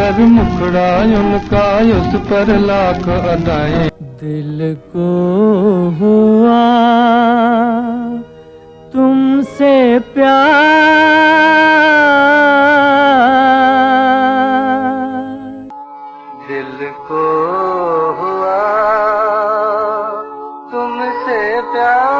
पर मुखड़ा उनका उस पर लाख अदाएं। दिल को हुआ तुमसे प्यार, दिल को हुआ तुमसे प्यार,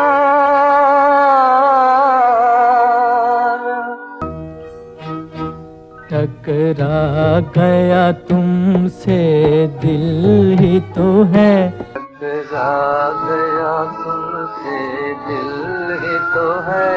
टकरा गया तुमसे दिल ही तो है, टकरा गया तुमसे दिल ही तो है।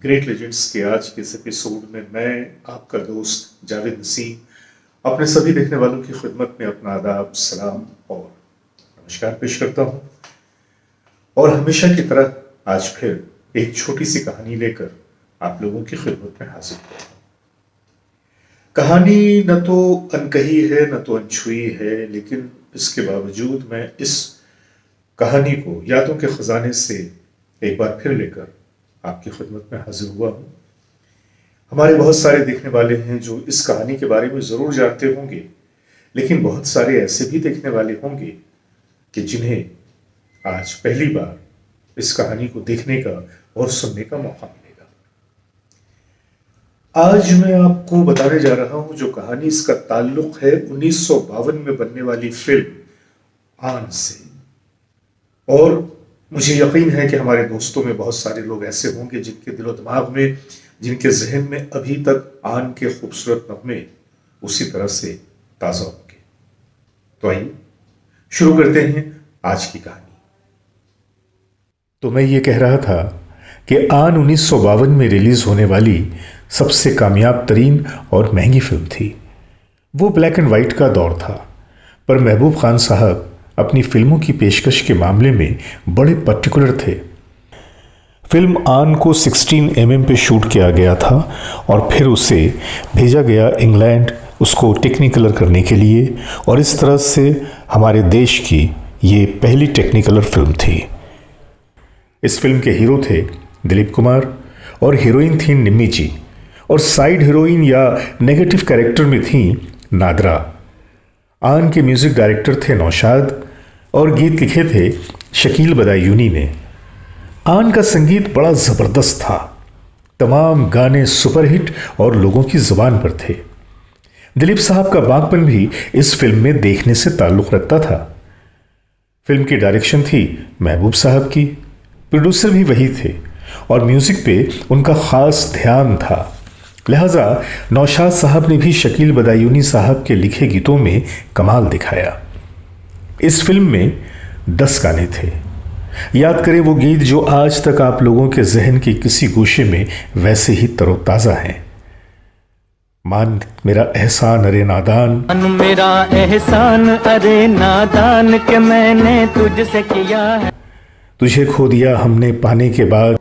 ग्रेट लेजेंड्स के आज के इस एपिसोड में मैं आपका दोस्त जावेद नसीम अपने सभी देखने वालों की खिदमत में अपना आदाब, सलाम और नमस्कार पेश करता हूं। और हमेशा की तरह आज फिर एक छोटी सी कहानी लेकर आप लोगों की खिदमत में हाजिर हुआ हूं। कहानी न तो अनकही है न तो अनछुई है, लेकिन इसके बावजूद मैं इस कहानी को यादों के खजाने से एक बार फिर लेकर आपकी खिदमत में हाजिर हुआ हूं। हमारे बहुत सारे देखने वाले हैं जो इस कहानी के बारे में जरूर जानते होंगे, लेकिन बहुत सारे ऐसे भी देखने वाले होंगे कि जिन्हें आज पहली बार इस कहानी को देखने का और सुनने का मौका मिलेगा। आज मैं आपको बताने जा रहा हूं जो कहानी, इसका ताल्लुक है 1952 में बनने वाली फिल्म आन से। और मुझे यकीन है कि हमारे दोस्तों में बहुत सारे लोग ऐसे होंगे जिनके दिलो दिमाग में, जिनके जहन में अभी तक आन के खूबसूरत नगमे उसी तरह से ताज़ा होंगे। तो आइए शुरू करते हैं आज की कहानी। तो मैं ये कह रहा था कि आन 1952 में रिलीज होने वाली सबसे कामयाब तरीन और महंगी फिल्म थी। वो ब्लैक एंड वाइट का दौर था, पर महबूब खान साहब अपनी फिल्मों की पेशकश के मामले में बड़े पर्टिकुलर थे। फिल्म आन को 16 mm पे शूट किया गया था और फिर उसे भेजा गया इंग्लैंड उसको टेक्निकलर करने के लिए, और इस तरह से हमारे देश की ये पहली टेक्निकलर फिल्म थी। इस फिल्म के हीरो थे दिलीप कुमार और हीरोइन थी निम्मी जी, और साइड हीरोइन या नेगेटिव कैरेक्टर में थी नादरा। आन के म्यूजिक डायरेक्टर थे नौशाद और गीत लिखे थे शकील बदायूनी ने। आन का संगीत बड़ा ज़बरदस्त था, तमाम गाने सुपरहिट और लोगों की ज़ुबान पर थे। दिलीप साहब का बागपन भी इस फिल्म में देखने से ताल्लुक़ रखता था। फिल्म की डायरेक्शन थी महबूब साहब की, प्रोड्यूसर भी वही थे और म्यूज़िक पे उनका ख़ास ध्यान था। लिहाजा नौशाद साहब ने भी शकील बदायूनी साहब के लिखे गीतों में कमाल दिखाया। इस फिल्म में 10 गाने थे। याद करें वो गीत जो आज तक आप लोगों के जहन के किसी गोशे में वैसे ही तरोताज़ा हैं। मान मेरा एहसान अरे नादान, मान मेरा एहसान अरे नादान के मैंने तुझसे किया है, तुझे खो दिया हमने पाने के बाद,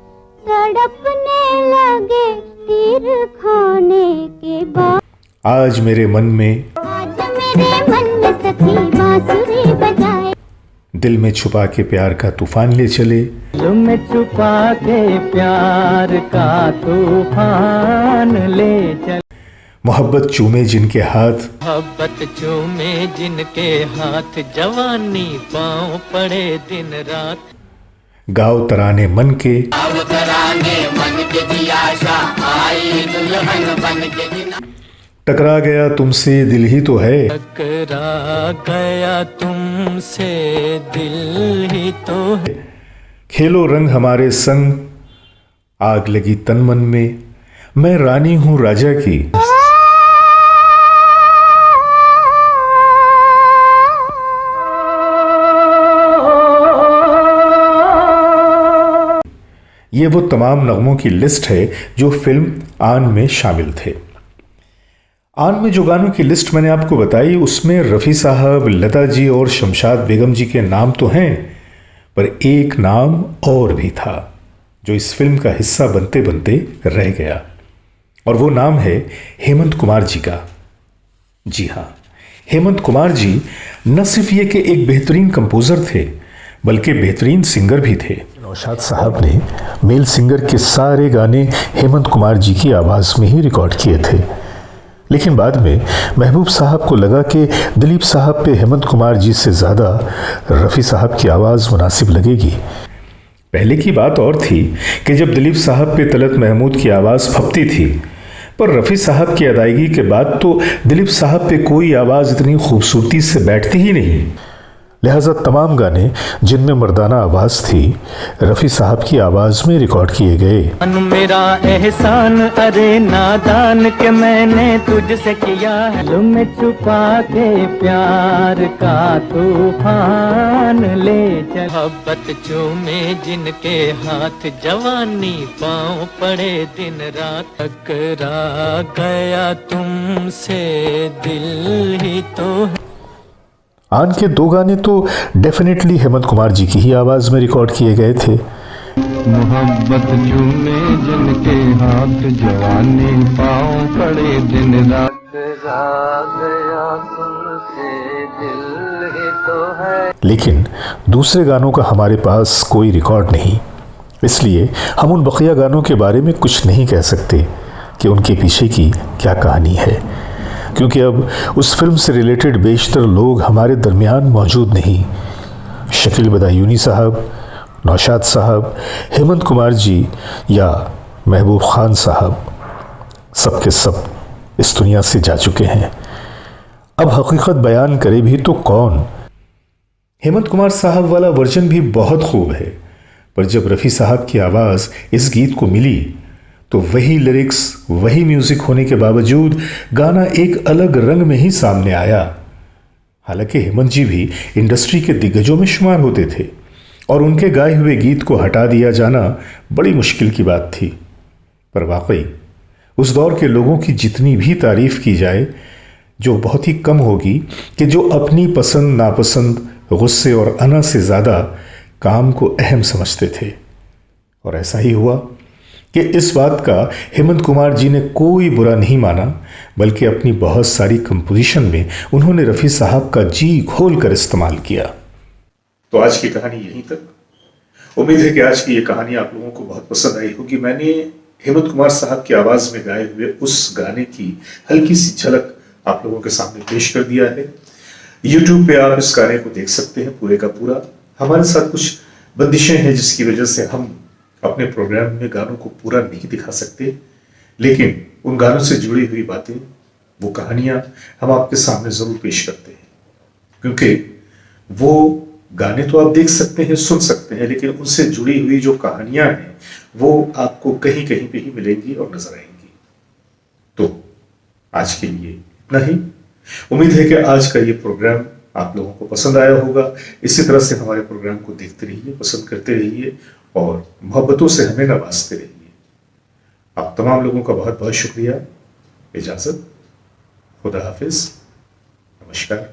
तड़पने लगे तीर खाने के बाद, आज मेरे मन में, आज मेरे मन में सखी बांसुरी बजाए, दिल में छुपा के प्यार का तूफान ले चले, दिल में छुपा के प्यार का तूफान ले चल, मोहब्बत चूमे जिनके हाथ, मोहब्बत चूमे जिनके हाथ, जवानी पाँव पड़े दिन रात, गाओ तराने मन के, गाओ तराने मन के दियाशा, आई दुल्हन बन के दिना, टकरा गया तुमसे दिल ही तो है, टकरा गया तुमसे दिल ही तो है, खेलो रंग हमारे संग, आग लगी तन मन में, मैं रानी हूं राजा की, ये वो तमाम नगमों की लिस्ट है जो फिल्म आन में शामिल थे। आन में जो गानों की लिस्ट मैंने आपको बताई उसमें रफ़ी साहब, लता जी और शमशाद बेगम जी के नाम तो हैं, पर एक नाम और भी था जो इस फिल्म का हिस्सा बनते बनते रह गया, और वो नाम है हेमंत कुमार जी का। जी हाँ, हेमंत कुमार जी न सिर्फ ये कि एक बेहतरीन कंपोजर थे बल्कि बेहतरीन सिंगर भी थे। नौशाद साहब ने मेल सिंगर के सारे गाने हेमंत कुमार जी की आवाज़ में ही रिकॉर्ड किए थे, लेकिन बाद में महबूब साहब को लगा कि दिलीप साहब पे हेमंत कुमार जी से ज़्यादा रफ़ी साहब की आवाज़ मुनासिब लगेगी। पहले की बात और थी कि जब दिलीप साहब पे तलत महमूद की आवाज़ फपती थी, पर रफ़ी साहब की अदायगी के बाद तो दिलीप साहब पे कोई आवाज़ इतनी खूबसूरती से बैठती ही नहीं। लिहाजा तमाम गाने जिनमें मर्दाना आवाज़ थी रफ़ी साहब की आवाज़ में रिकॉर्ड किए गए। मेरा एहसान अरे नादान के मैंने तुझसे किया है, तुम्हें छुपा के प्यार का तूफान ले चल, मोहब्बत चूमे जिनके हाथ जवानी पाँव पड़े दिन रात, टकरा गया तुमसे दिल ही तो है। आन के दो गाने तो डेफिनेटली हेमंत कुमार जी की ही आवाज़ में रिकॉर्ड किए गए थे। मोहब्बत चूमे जिनके हाथ जवानी पाँव पड़े दिन रात, गया तुमसे दिल ही तो है। लेकिन दूसरे गानों का हमारे पास कोई रिकॉर्ड नहीं, इसलिए हम उन बकिया गानों के बारे में कुछ नहीं कह सकते कि उनके पीछे की क्या कहानी है, क्योंकि अब उस फिल्म से रिलेटेड बेशतर लोग हमारे दरमियान मौजूद नहीं। शकील बदायूनी साहब, नौशाद साहब, हेमंत कुमार जी या महबूब खान साहब, सब के सब इस दुनिया से जा चुके हैं। अब हकीकत बयान करे भी तो कौन। हेमंत कुमार साहब वाला वर्जन भी बहुत खूब है, पर जब रफ़ी साहब की आवाज़ इस गीत को मिली तो वही लिरिक्स, वही म्यूजिक होने के बावजूद गाना एक अलग रंग में ही सामने आया। हालांकि हेमंत जी भी इंडस्ट्री के दिग्गजों में शुमार होते थे और उनके गाए हुए गीत को हटा दिया जाना बड़ी मुश्किल की बात थी, पर वाकई उस दौर के लोगों की जितनी भी तारीफ की जाए, जो बहुत ही कम होगी कि जो अपनी पसंद नापसंद, गुस्से और अना से ज़्यादा काम को अहम समझते थे। और ऐसा ही हुआ कि इस बात का हेमंत कुमार जी ने कोई बुरा नहीं माना, बल्कि अपनी बहुत सारी कंपोजिशन में उन्होंने रफ़ी साहब का जी खोल कर इस्तेमाल किया। तो आज की कहानी यहीं तक। उम्मीद है कि आज की ये कहानी आप लोगों को बहुत पसंद आई होगी। मैंने हेमंत कुमार साहब की आवाज़ में गाए हुए उस गाने की हल्की सी झलक आप लोगों के सामने पेश कर दिया है। यूट्यूब पे आप इस गाने को देख सकते हैं पूरे का पूरा। हमारे साथ कुछ बंदिशें हैं जिसकी वजह से हम अपने प्रोग्राम में गानों को पूरा नहीं दिखा सकते, लेकिन उन गानों से जुड़ी हुई बातें, वो कहानियां हम आपके सामने जरूर पेश करते हैं, क्योंकि वो गाने तो आप देख सकते हैं, सुन सकते हैं, लेकिन उनसे जुड़ी हुई जो कहानियां हैं वो आपको कहीं कहीं पे ही मिलेंगी और नजर आएंगी। तो आज के लिए इतना ही। उम्मीद है कि आज का ये प्रोग्राम आप लोगों को पसंद आया होगा। इसी तरह से हमारे प्रोग्राम को देखते रहिए, पसंद करते रहिए और मोहब्बतों से हमें नवाजते रहिए। आप तमाम लोगों का बहुत बहुत शुक्रिया। इजाजत, खुदा हाफिज, नमस्कार।